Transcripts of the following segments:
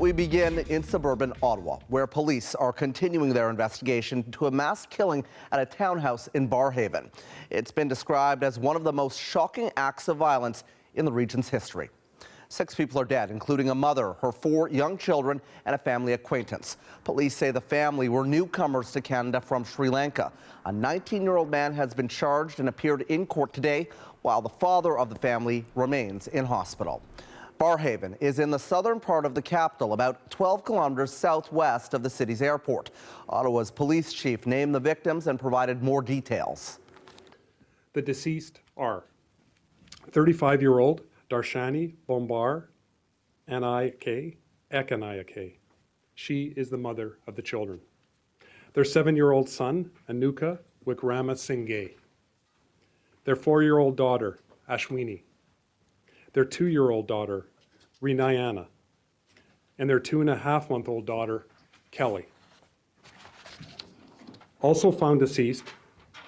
We begin in suburban Ottawa, where police are continuing their investigation to a mass killing at a townhouse in Barrhaven. It's been described as one of the most shocking acts of violence in the region's history. 6 people are dead, including a mother, her 4 young children, and a family acquaintance. Police say the family were newcomers to Canada from Sri Lanka. A 19-year-old man has been charged and appeared in court today, while the father of the family remains in hospital. Barrhaven is in the southern part of the capital, about 12 kilometers southwest of the city's airport. Ottawa's police chief named the victims and provided more details. The deceased are 35-year-old Darshani Bombar Ekanaike. She is the mother of the children. Their 7-year-old son, Anuka Wikrama Singh. Their 4-year-old daughter, Ashwini. Their 2-year-old daughter, Rinayana, and their 2.5-month-old daughter, Kelly. Also found deceased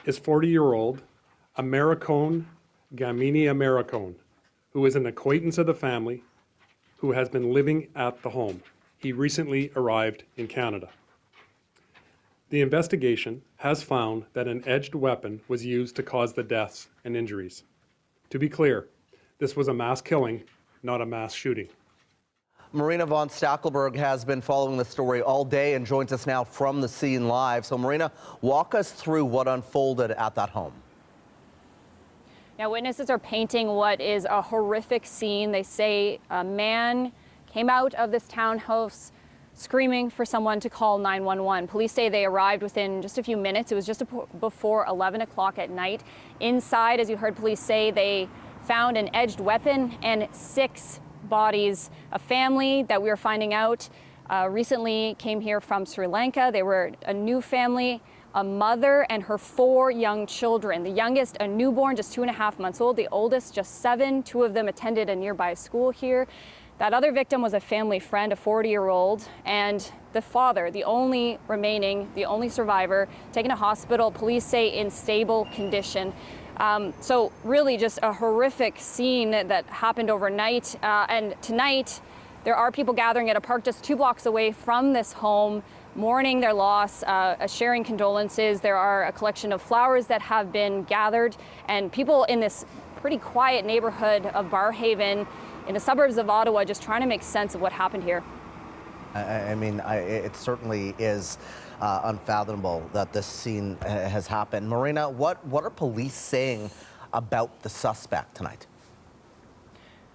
is 40-year-old Americone Gamini Americone, who is an acquaintance of the family who has been living at the home. He recently arrived in Canada. The investigation has found that an edged weapon was used to cause the deaths and injuries. To be clear, this was a mass killing, not a mass shooting. Marina von Stackelberg has been following the story all day and joins us now from the scene live. So Marina, walk us through what unfolded at that home. Now, witnesses are painting what is a horrific scene. They say a man came out of this townhouse screaming for someone to call 911. Police say they arrived within just a few minutes. It was just before 11 o'clock at night. Inside, as you heard police say, they found an edged weapon and 6 bodies. A family that we are finding out recently came here from Sri Lanka. They were a new family, a mother and her 4 young children. The youngest, a newborn, just 2.5 months old. The oldest, just 7. 2 of them attended a nearby school here. That other victim was a family friend, a 40-year-old, and the father, the only survivor, taken to hospital, police say in stable condition. So really just a horrific scene that happened overnight. And tonight, there are people gathering at a park just 2 blocks away from this home, mourning their loss, sharing condolences. There are a collection of flowers that have been gathered, and people in this pretty quiet neighborhood of Barrhaven in the suburbs of Ottawa just trying to make sense of what happened here. It certainly is unfathomable that this scene has happened. Marina, what are police saying about the suspect tonight?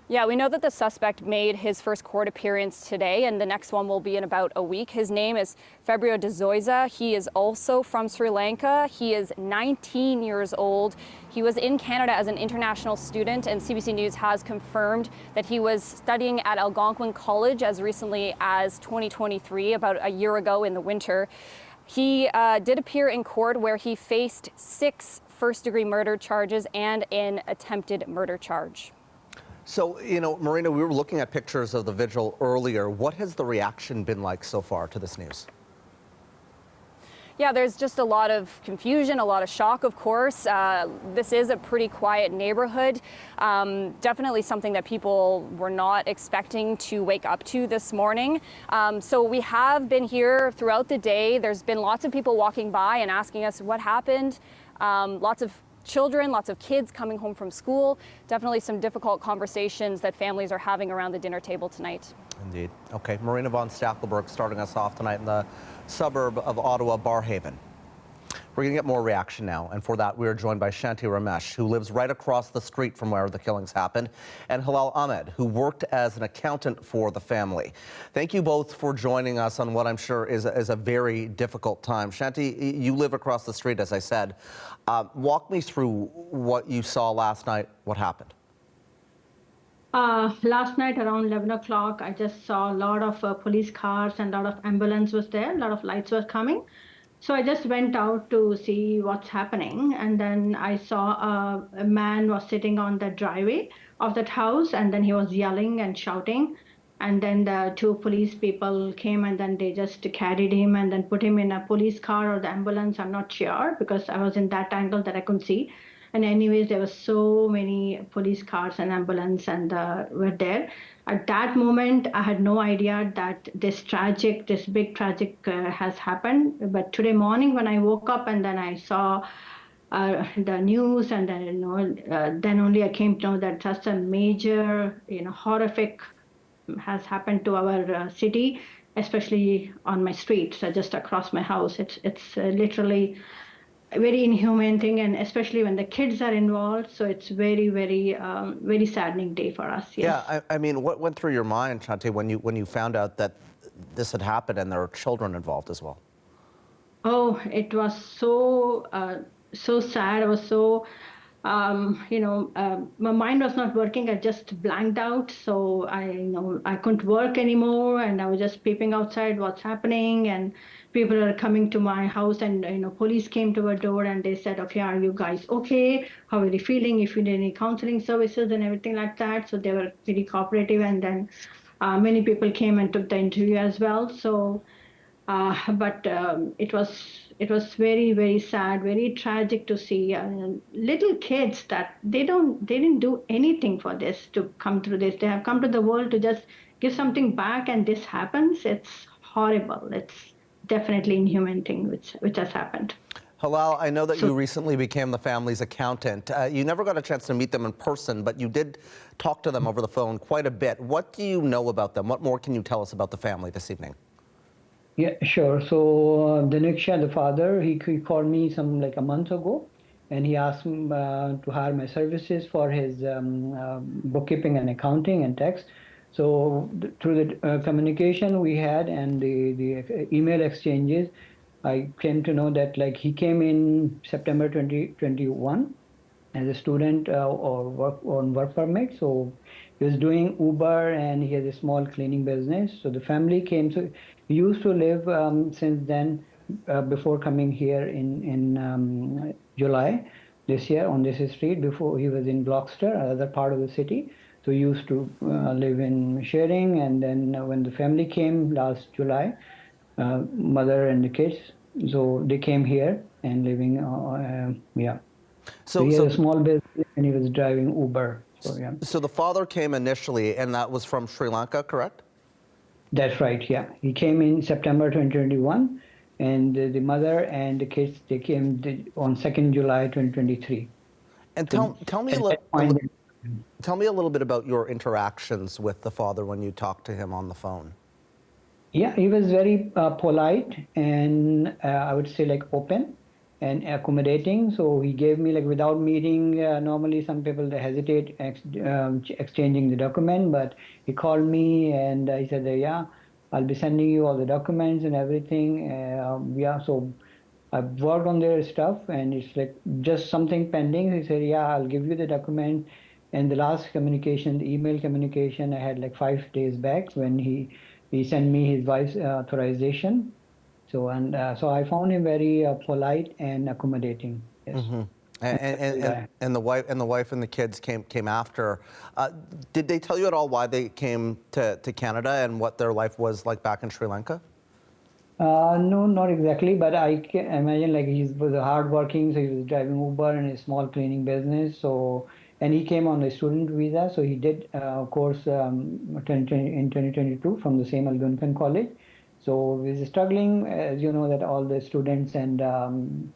Yeah, we know that the suspect made his first court appearance today, and the next one will be in about a week. His name is De-Zoysa. He is also from Sri Lanka. He is 19 years old. He was in Canada as an international student, and CBC News has confirmed that he was studying at Algonquin College as recently as 2023, about a year ago in the winter. He did appear in court where he faced 6 first-degree murder charges and an attempted murder charge. So, Marina, we were looking at pictures of the vigil earlier. What has the reaction been like so far to this news? Yeah, there's just a lot of confusion, a lot of shock, of course. This is a pretty quiet neighborhood. Definitely something that people were not expecting to wake up to this morning. So we have been here throughout the day. There's been lots of people walking by and asking us what happened. Lots of children, lots of kids coming home from school. Definitely some difficult conversations that families are having around the dinner table tonight. Indeed. Okay, Marina von Stackelberg starting us off tonight in the suburb of Ottawa, Barrhaven. We're going to get more reaction now, and for that we are joined by Shanti Ramesh, who lives right across the street from where the killings happened, and Hilal Ahmed, who worked as an accountant for the family. Thank you both for joining us on what I'm sure is a very difficult time. Shanti, you live across the street, as I said. Walk me through what you saw last night, what happened. Last night around 11 o'clock, I just saw a lot of police cars and a lot of ambulance was there, a lot of lights were coming. So I just went out to see what's happening, and then I saw a man was sitting on the driveway of that house, and then he was yelling and shouting, and then the 2 police people came, and then they just carried him and then put him in a police car or the ambulance. I'm not sure because I was in that angle that I couldn't see. And anyways, there were so many police cars and ambulance and were there. At that moment, I had no idea that this big tragic has happened. But today morning when I woke up and then I saw the news, and then then only I came to know that such a major, horrific has happened to our city, especially on my street, so just across my house. It's literally a very inhumane thing, and especially when the kids are involved. So it's very, very saddening day for us. Yes. Yeah, I mean, what went through your mind, Shanti, when you found out that this had happened and there were children involved as well? Oh, it was so sad. I was so, my mind was not working. I just blanked out. So I couldn't work anymore, and I was just peeping outside what's happening, and people are coming to my house, and police came to our door, and they said, "Okay, are you guys okay? How are you feeling? If you need any counseling services and everything like that." So they were very cooperative, and then many people came and took the interview as well. So. But it was very, very sad, very tragic to see little kids that they didn't do anything for this to come through this. They have come to the world to just give something back, and this happens. It's horrible. It's definitely inhuman thing which has happened. Hilal, I know that you recently became the family's accountant. You never got a chance to meet them in person, but you did talk to them over the phone quite a bit. What do you know about them? What more can you tell us about the family this evening? Yeah, sure. So Daniksha, the father, he called me a month ago, and he asked me to hire my services for his bookkeeping and accounting and tax. So through the communication we had and the email exchanges, I came to know that he came in September 2021 as a student or work permit. So he was doing Uber, and he has a small cleaning business. So the family came. So he used to live since then, before coming here in July this year on this street. Before he was in Gloucester, another part of the city. So he used to live in sharing. And then when the family came last July, mother and the kids, so they came here and living, yeah. So he had a small business, and he was driving Uber. So, yeah. So the father came initially, and that was from Sri Lanka, correct? That's right, yeah. He came in September 2021, and the mother and the kids, they came on 2nd July 2023. And tell me a little bit about your interactions with the father when you talked to him on the phone. Yeah, he was very polite and I would say open and accommodating. So he gave me without meeting. Normally, some people they hesitate exchanging the document, but he called me and he said, "Yeah, I'll be sending you all the documents and everything." Yeah, so I've worked on their stuff, and it's just something pending. He said, "Yeah, I'll give you the document." And the last communication, the email communication, I had 5 days back when he sent me his wife's authorization. So so I found him very polite and accommodating. Yes. Mm-hmm. And the wife and the kids came after. Did they tell you at all why they came to Canada and what their life was like back in Sri Lanka? No, not exactly, but I can imagine he was hardworking, so he was driving Uber and a small cleaning business. So, and he came on a student visa, so he did course in 2022 from the same Algonquin College. So he was struggling, as you know, that all the students and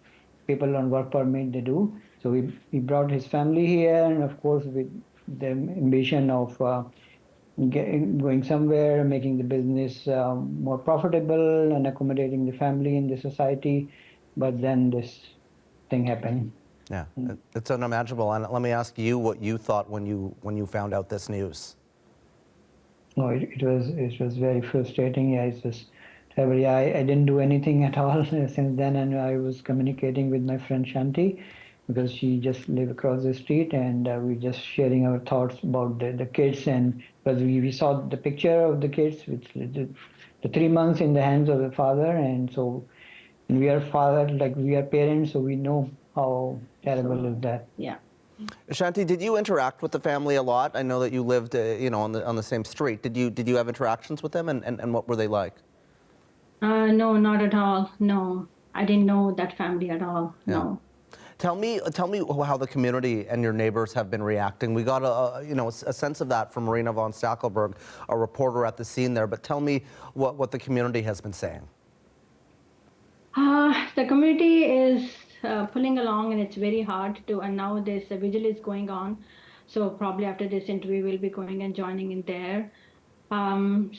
people on work permit they do. So he brought his family here, and of course with the ambition of going somewhere, making the business more profitable and accommodating the family in the society. But then this thing happened. Yeah, it's unimaginable. And let me ask you what you thought when you found out this news. No, it was very frustrating. Yeah, it was terrible. Yeah, I didn't do anything at all since then, and I was communicating with my friend Shanti because she just lived across the street, and we just sharing our thoughts about the kids. And because we saw the picture of the kids, which the 3 months in the hands of the father, and so we are we are parents, so we know how terrible is that. Yeah. Shanti, did you interact with the family a lot? I know that you lived, on the same street. Did you have interactions with them, and what were they like? No, not at all. No, I didn't know that family at all. Yeah. No. Tell me how the community and your neighbors have been reacting. We got a sense of that from Marina von Stackelberg, a reporter at the scene there. But tell me what the community has been saying. The community is pulling along, and it's very hard to. And now this vigil is going on, so probably after this interview, we'll be going and joining in there.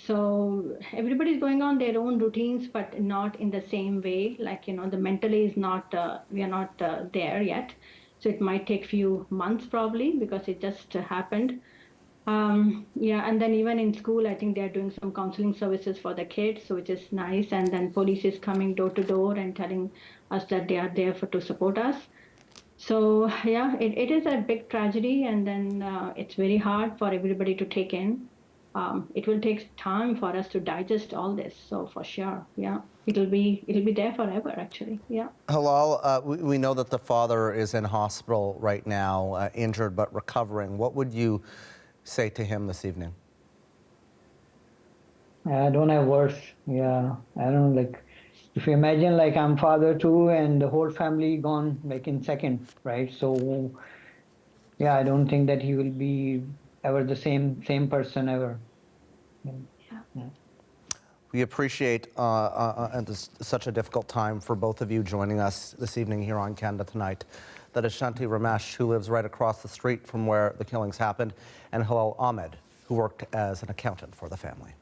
So everybody's going on their own routines, but not in the same way. Like, the mentally is not, we are not there yet. So it might take few months probably, because it just happened. Yeah, and then even in school, I think they're doing some counseling services for the kids, so which is nice. And then police is coming door to door and telling us that they are there to support us. So yeah, it is a big tragedy, and then it's very hard for everybody to take in. It will take time for us to digest all this. So for sure, yeah, it'll be there forever, actually. Yeah. Hilal, we know that the father is in hospital right now, injured but recovering. What would you say to him this evening? I don't have words. Yeah, I don't like. If you imagine, like, I'm father too, and the whole family gone like in second, right? So yeah, I don't think that he will be ever the same person ever. Yeah. We appreciate and this is such a difficult time for both of you joining us this evening here on Canada Tonight. That is Shanti Ramesh, who lives right across the street from where the killings happened, and Hilal Ahmed, who worked as an accountant for the family.